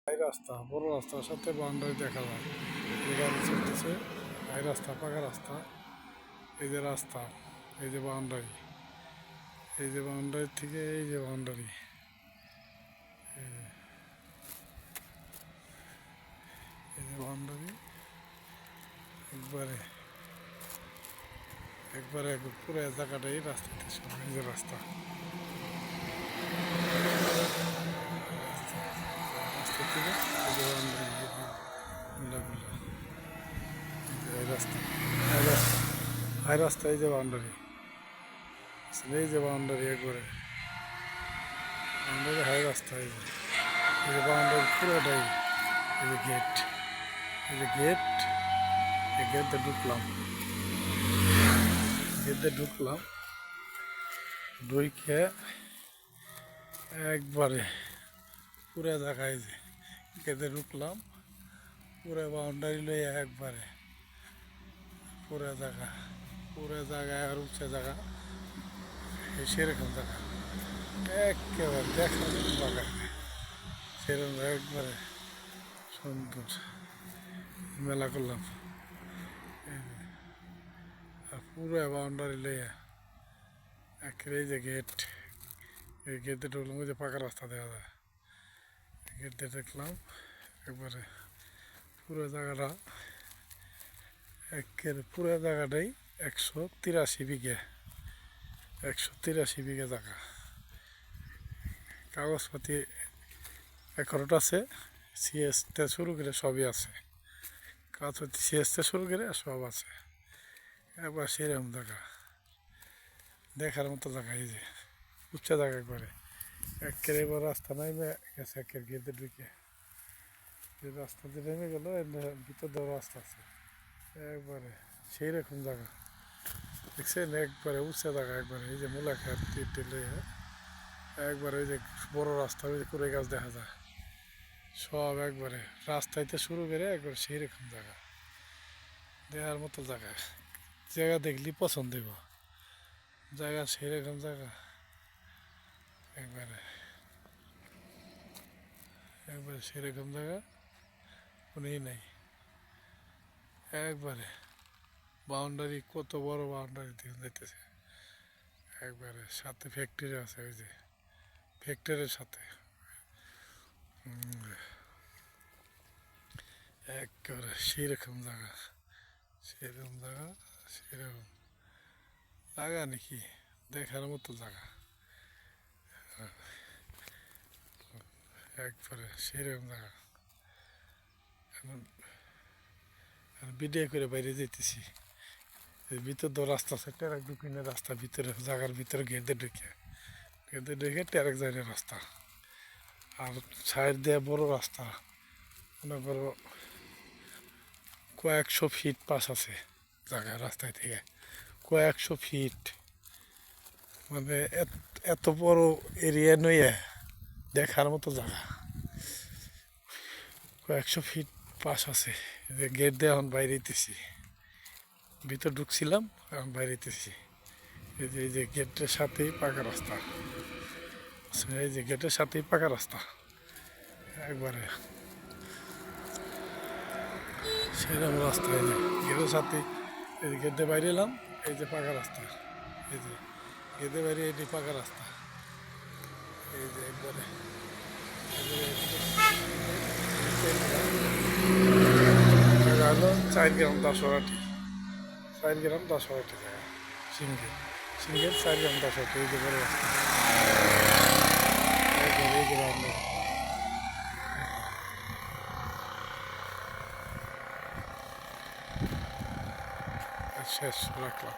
High রাস্তা, বড় রাস্তার সাথে বাউন্ডারি দেখা যায়। এই গাড়ি চলতেছে, হাই রাস্তা, পাকা রাস্তা। এই যে রাস্তা, এই যে বাউন্ডারি, এই যে বাউন্ডারি থেকে এই যে বাউন্ডারি, এই যে বাউন্ডারি একবারে একবারে পুরো জায়গাটাই রাস্তাতে সব। এই যে রাস্তা, রাস্তা থেকে এই যে বাউন্ডারি, এই রাস্তা, হাই রাস্তা, হাই রাস্তা, এই যে বাউন্ডারি, এই যে বাউন্ডারি একবারে বাউন্ডারি, হাই রাস্তা, এই যে বাউন্ডারি পুরোটাই। এই যে গেট, এই যে গেট, এই গেটে ঢুকলাম, গেটে ঢুকলাম, ঢুকে একবারে পুরো জায়গায় যে গেটে ঢুকলাম, পুরো বাউন্ডারি লইয়া একবারে পুরো জায়গা, পুরো জায়গায় আর উঁচা জায়গা, সেরকম জায়গা একেবারে দেখার বাগান, সেরকম একবারে সুন্দর মেলা করলাম। আর পুরো বাউন্ডারি লইয়া একেবারে এই যে গেট, এই গেটে ঢুকলাম, ওই যে পাকা রাস্তা দেখা যায়, গেটে দেখলাম একবারে পুরো জায়গাটা, একেবারে পুরো জায়গাটাই 183 বিঘা, 183 বিঘা জায়গা। কাগজপাতি একরট আছে, সিএসতে শুরু করে সবই আছে, কাগজপাতি সিএসতে শুরু করে সব আছে। একবার সেরকম জায়গা, দেখার মতো জায়গা। এই যে উচ্চা জায়গা করে একের এবার রাস্তা নাইবে গেছে, একের গেটে ঢুকে যে রাস্তা দিয়ে নেমে গেল, ভিতর দেওয়ার রাস্তা আছে একবারে সেই রকম জায়গা। দেখছেন একবারে উঁচা জায়গা, একবারে এই যে মূলা খেত টেলে একবারে ওই যে বড় রাস্তা, ওই যে কুড়ে গাছ দেখা যায় সব, একবারে রাস্তাইতে শুরু করে একবারে সেই রকম জায়গা, দেখার মতো জায়গা। জায়গা দেখলি পছন্দ হইব, জায়গা সেই রকম জায়গা, একবারে একবারে সেরকম জায়গা কোনোই নাই। একবারে বাউন্ডারি, কত বড় বাউন্ডারি দিয়ে যাইতেছে, একবারে সাথে ফ্যাক্টরি আছে, ওই যে ফ্যাক্টরির সাথে একেবারে সেরকম জায়গা, সেরকম জায়গা, সেরকম জায়গা নাকি দেখার মতো জায়গা, একবারে সেরকম জায়গা। এখন ভিডিও করে বাইরে যেতেছি, ভিতর তো রাস্তা আছে, টেরাক ঢুকিনে রাস্তা, ভিতরে জায়গার ভিতরে গেটে ঢুকে, গেটে ঢুকে টেরাক যায় রাস্তা, আর সাইড দিয়ে বড় রাস্তা, মনে করো কয়েকশো ফিট পাস আছে জায়গা, রাস্তায় থেকে কয়েকশো ফিট, মানে এত বড় এরিয়া নইয়া দেখার মতো জায়গা, কয়েকশো ফিট পাস আছে। যে গেট দিয়ে এখন বাইরেতেছি, ভিতর ঢুকছিলাম এখন বাইরেতেছি। এই যে গেটের সাথেই পাকা রাস্তা, এই যে গেটের সাথেই পাকা রাস্তা, একবারে সেরকম রাস্তা। এই যে গেটের সাথে, এই যে গেটে বাইরে এলাম, এই যে পাকা রাস্তা, এই যে গেটে বাইরে এই পাকা রাস্তা, এই যে একবারে 4 গ্রাম 10 4 গ্রাম 10 জায়গা, সিঙ্গেল সিঙ্গেল 4 গ্রাম 10, এই যে বড় রাস্তা, এই যে আমরা শেষ রাখলাম।